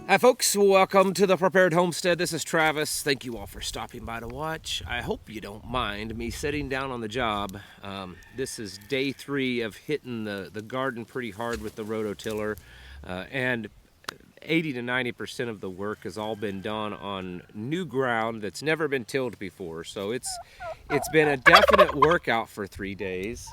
Hi folks, welcome to the Prepared Homestead. This is Travis. Thank you all for stopping by to watch. I hope you don't mind me sitting down on the job. This is day 3 of hitting the garden pretty hard with the rototiller, and 80 to 90% of the work has all been done on new ground that's never been tilled before. So it's been a definite workout for 3 days.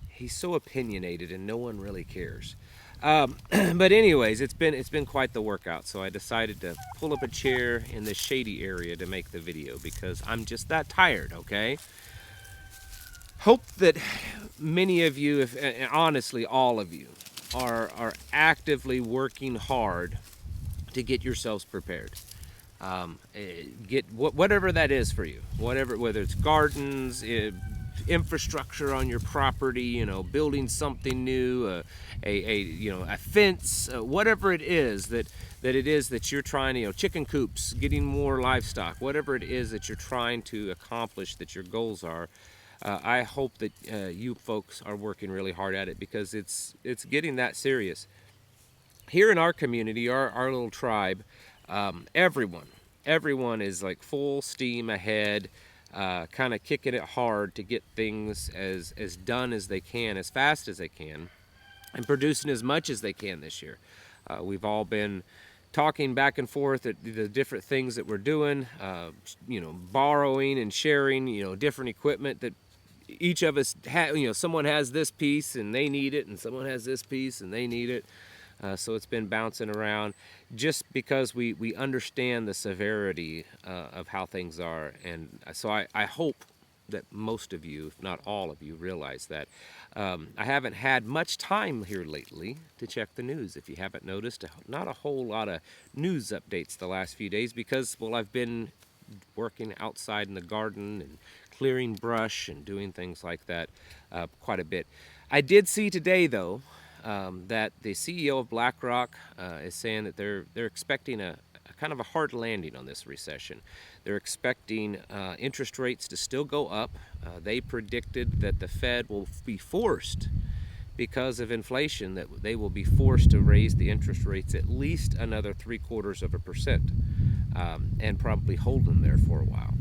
He's so opinionated and no one really cares. But anyways, it's been quite the workout. So I decided to pull up a chair in this shady area to make the video because I'm just that tired, okay? Hope that many of you, and honestly all of you, are actively working hard to get yourselves prepared. Get whatever that is for you, whether it's gardens, infrastructure on your property, building something new, a fence, whatever it is that you're trying to, chicken coops, getting more livestock, whatever it is that you're trying to accomplish, that your goals are. I hope that you folks are working really hard at it because it's getting that serious. Here in our community, our little tribe, everyone is like full steam ahead, kind of kicking it hard to get things as done as they can, as fast as they can, and producing as much as they can this year. We've all been talking back and forth at the different things that we're doing, borrowing and sharing, different equipment that each of us someone has this piece and they need it, and someone has this piece and they need it. So it's been bouncing around just because we understand the severity of how things are. And so I hope that most of you, if not all of you, realize that. I haven't had much time here lately to check the news. If you haven't noticed, not a whole lot of news updates the last few days because, well, I've been working outside in the garden and clearing brush and doing things like that quite a bit. I did see today, though, that the CEO of BlackRock is saying that they're expecting a kind of a hard landing on this recession. They're expecting interest rates to still go up. They predicted that the Fed will be forced, because of inflation, that they will be forced to raise the interest rates at least another 0.75%, and probably hold them there for a while.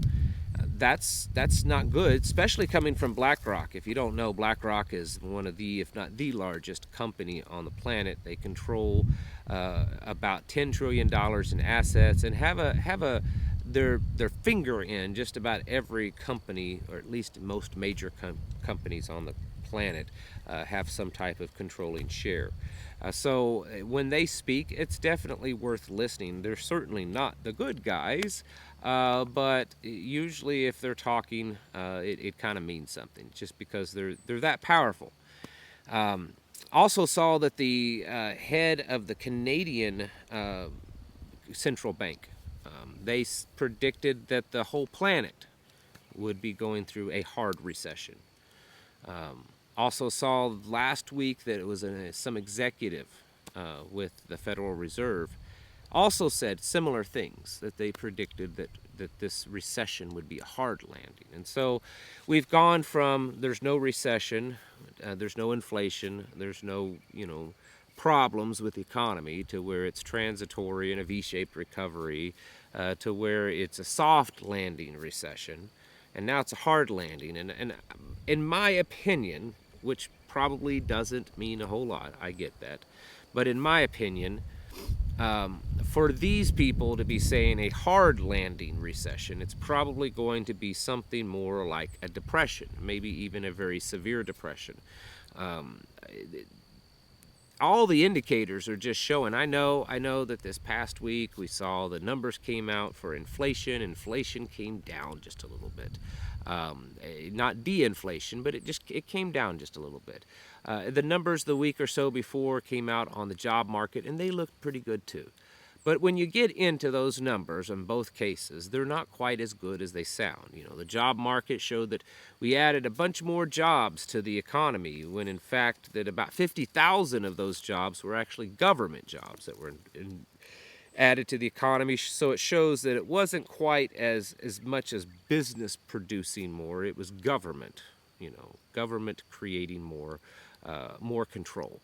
That's not good, especially coming from BlackRock. If you don't know, BlackRock is one of the, if not the largest company on the planet. They control about $10 trillion in assets and have their finger in just about every company, or at least most major companies on the planet have some type of controlling share. So when they speak, it's definitely worth listening. They're certainly not the good guys, but usually if they're talking, it kind of means something, just because they're that powerful. Also saw that the head of the Canadian central bank, they predicted that the whole planet would be going through a hard recession. Also saw last week that it was some executive with the Federal Reserve also said similar things, that they predicted that this recession would be a hard landing. And so we've gone from there's no recession, there's no inflation, there's no problems with the economy, to where it's transitory and a V-shaped recovery, to where it's a soft landing recession, and now it's a hard landing. And in my opinion, which probably doesn't mean a whole lot, I get that, but in my opinion, for these people to be saying a hard landing recession, it's probably going to be something more like a depression, maybe even a very severe depression. All the indicators are just showing. I know that this past week we saw the numbers came out for inflation. Inflation came down just a little bit. Not de-inflation, but it came down just a little bit. The numbers the week or so before came out on the job market, and they looked pretty good too. But when you get into those numbers, in both cases, they're not quite as good as they sound. The job market showed that we added a bunch more jobs to the economy, when in fact that about 50,000 of those jobs were actually government jobs that were added to the economy. So it shows that it wasn't quite as much as business producing more. It was government, government creating more control.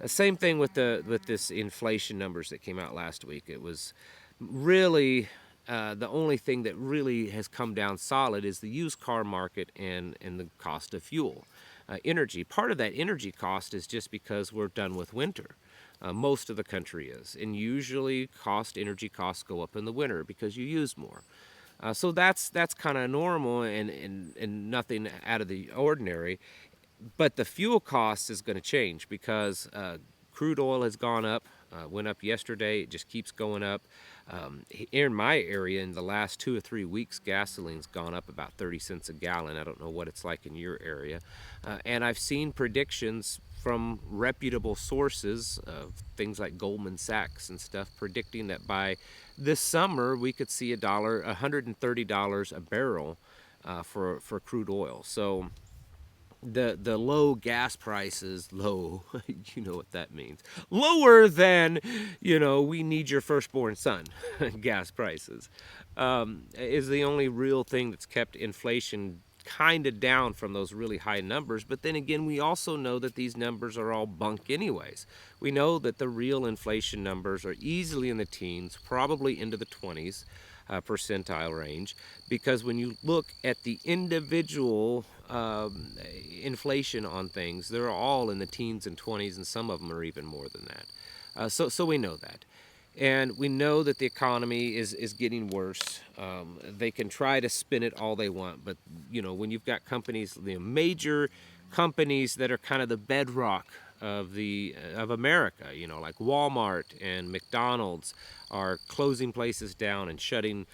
Same thing with this inflation numbers that came out last week. It was really the only thing that really has come down solid is the used car market and the cost of fuel. Energy. Part of that energy cost is just because we're done with winter. Most of the country is, and usually energy costs go up in the winter because you use more. So that's kind of normal and nothing out of the ordinary. But the fuel cost is going to change because crude oil has gone up, went up yesterday. It just keeps going up. In my area, in the last 2 or 3 weeks, gasoline's gone up about 30 cents a gallon. I don't know what it's like in your area. And I've seen predictions from reputable sources, things like Goldman Sachs and stuff, predicting that by this summer we could see $130 a barrel for crude oil. So the low gas prices, low, you know what that means, lower than, we need your firstborn son gas prices, is the only real thing that's kept inflation kind of down from those really high numbers. But then again, we also know that these numbers are all bunk anyways. We know that the real inflation numbers are easily in the teens, probably into the 20s percentile range, because when you look at the individual inflation on things, they're all in the teens and 20s, and some of them are even more than that. So we know that. And we know that the economy is getting worse. They can try to spin it all they want, but when you've got companies, the major companies that are kind of the bedrock of America, like Walmart and McDonald's, are closing places down and shutting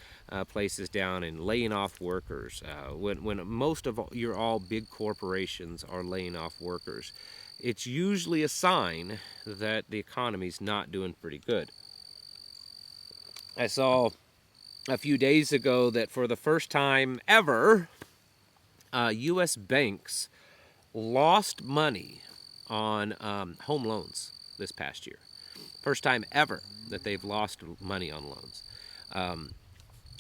places down and laying off workers. When most of your big corporations are laying off workers, it's usually a sign that the economy's not doing pretty good. I saw a few days ago that for the first time ever, U.S. banks lost money on home loans this past year. First time ever that they've lost money on loans.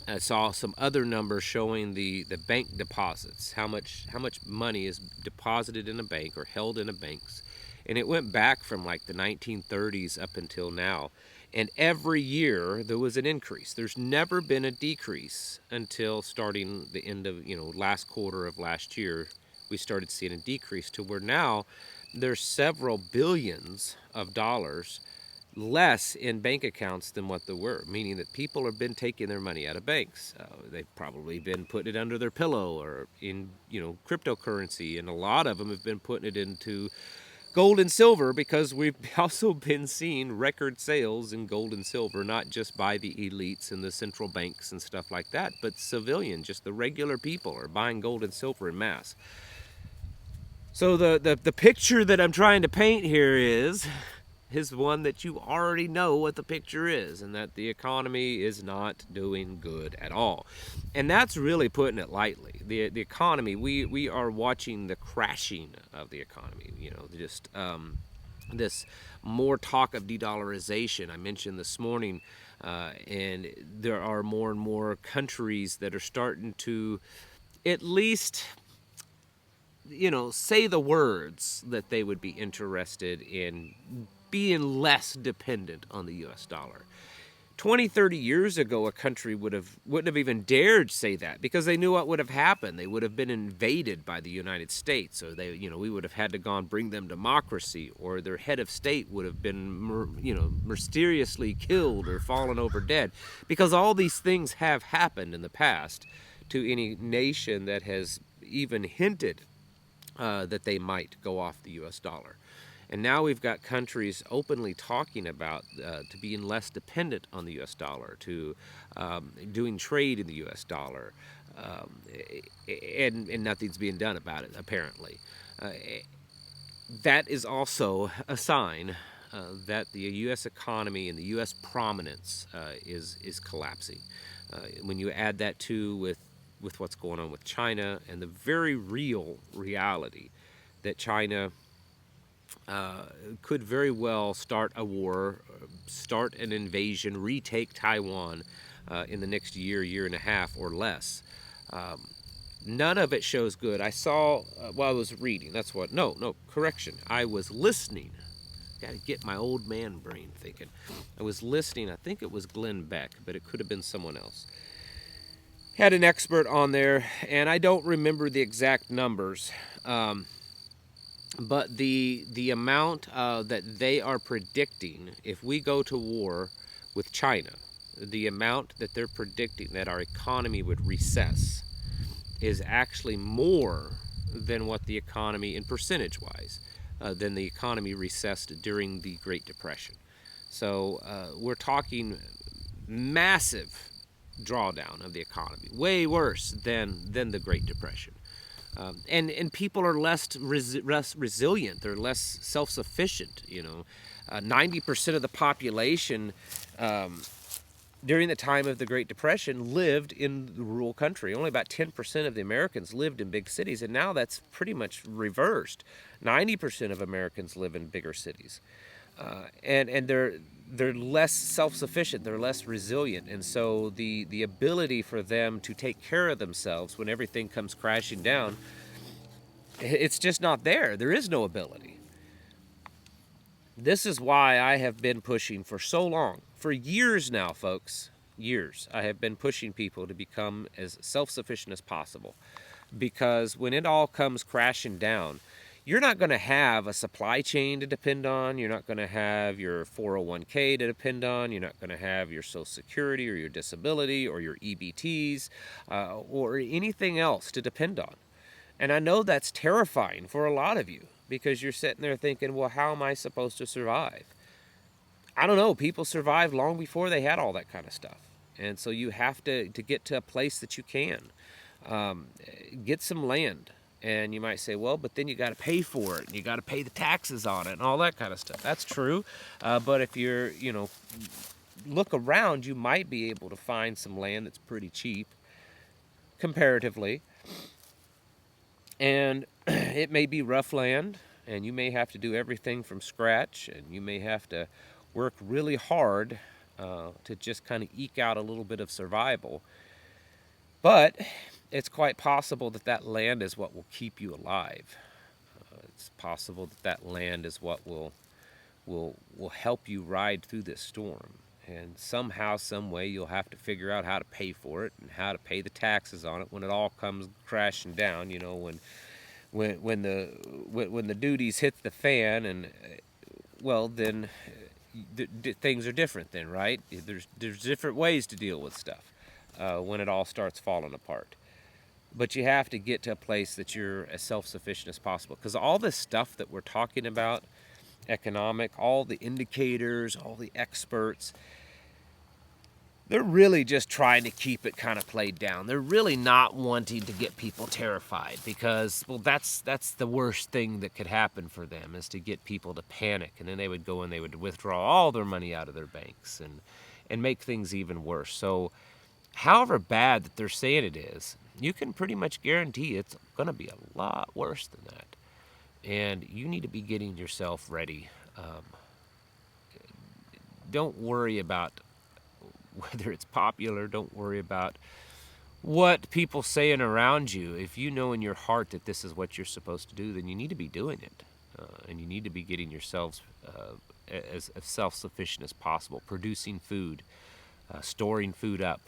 I saw some other numbers showing the bank deposits, how much money is deposited in a bank or held in a banks, and it went back from like the 1930s up until now. And every year there was an increase. There's never been a decrease until starting the end of, last quarter of last year. We started seeing a decrease to where now there's several billions of dollars less in bank accounts than what there were, meaning that people have been taking their money out of banks. They've probably been putting it under their pillow or in, cryptocurrency, and a lot of them have been putting it into gold and silver, because we've also been seeing record sales in gold and silver, not just by the elites and the central banks and stuff like that, but civilian, just the regular people are buying gold and silver in mass. So the picture that I'm trying to paint here is one that you already know what the picture is, and that the economy is not doing good at all. And that's really putting it lightly. The economy, we are watching the crashing of the economy, just this more talk of de-dollarization I mentioned this morning, and there are more and more countries that are starting to at least say the words that they would be interested in being less dependent on the U.S. dollar. 20, 30 years ago, a country wouldn't have even dared say that, because they knew what would have happened. They would have been invaded by the United States, or we would have had to bring them democracy, or their head of state would have been, mysteriously killed or fallen over dead, because all these things have happened in the past to any nation that has even hinted that they might go off the U.S. dollar. And now we've got countries openly talking about to being less dependent on the U.S. dollar, to doing trade in the U.S. dollar, and nothing's being done about it, apparently. That is also a sign that the U.S. economy and the U.S. prominence is collapsing. When you add that too with what's going on with China, and the very real reality that China could very well start a war, start an invasion, retake Taiwan in the next year and a half or less. None of it shows good. I saw, I was reading, I was listening Got to get my old man brain thinking. I was listening, I think it was Glenn Beck, but it could have been someone else. Had an expert on there, and I don't remember the exact numbers, but the amount that they are predicting if we go to war with China, the amount that they're predicting that our economy would recess is actually more than what the economy, in percentage-wise, than the economy recessed during the Great Depression. So we're talking massive drawdown of the economy, way worse than the Great Depression. And people are less resilient. They're less self-sufficient. 90% of the population during the time of the Great Depression lived in the rural country. Only about 10% of the Americans lived in big cities, and now that's pretty much reversed. 90% of Americans live in bigger cities, and they're less self-sufficient. They're less resilient, and so the ability for them to take care of themselves when everything comes crashing down, it's just not there. There is no ability. This is why I have been pushing for so long, for years now, folks, years. I have been pushing people to become as self-sufficient as possible, because when it all comes crashing down, you're not going to have a supply chain to depend on. You're not going to have your 401k to depend on. You're not going to have your Social Security or your disability or your EBTs or anything else to depend on. And I know that's terrifying for a lot of you, because you're sitting there thinking, well, how am I supposed to survive? I don't know. People survived long before they had all that kind of stuff. And so you have to get to a place that you can. Get some land. And you might say, well, but then you got to pay for it. And you got to pay the taxes on it and all that kind of stuff. That's true. But if you're, look around, you might be able to find some land that's pretty cheap, comparatively. And it may be rough land, and you may have to do everything from scratch, and you may have to work really hard to just kind of eke out a little bit of survival. But it's quite possible that that land is what will keep you alive. It's possible that that land is what will help you ride through this storm. And somehow, some way, you'll have to figure out how to pay for it and how to pay the taxes on it when it all comes crashing down. When the duties hit the fan, and well, then things are different. Then, right? There's different ways to deal with stuff when it all starts falling apart. But you have to get to a place that you're as self-sufficient as possible, because all this stuff that we're talking about, economic, all the indicators, all the experts, they're really just trying to keep it kind of played down. They're really not wanting to get people terrified, because, well, that's the worst thing that could happen for them, is to get people to panic, and then they would go and they would withdraw all their money out of their banks and make things even worse. So however bad that they're saying it is, you can pretty much guarantee it's going to be a lot worse than that. And you need to be getting yourself ready. Don't worry about whether it's popular. Don't worry about what people saying around you. If you know in your heart that this is what you're supposed to do, then you need to be doing it. And you need to be getting yourselves as self-sufficient as possible, producing food, storing food up,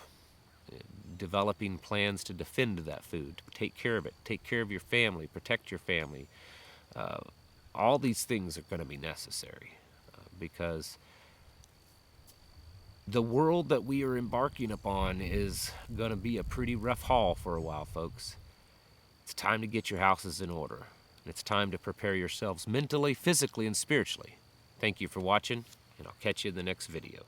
developing plans to defend that food, take care of it, take care of your family, protect your family. All these things are going to be necessary because the world that we are embarking upon is going to be a pretty rough haul for a while, folks. It's time to get your houses in order. And it's time to prepare yourselves mentally, physically, and spiritually. Thank you for watching, and I'll catch you in the next video.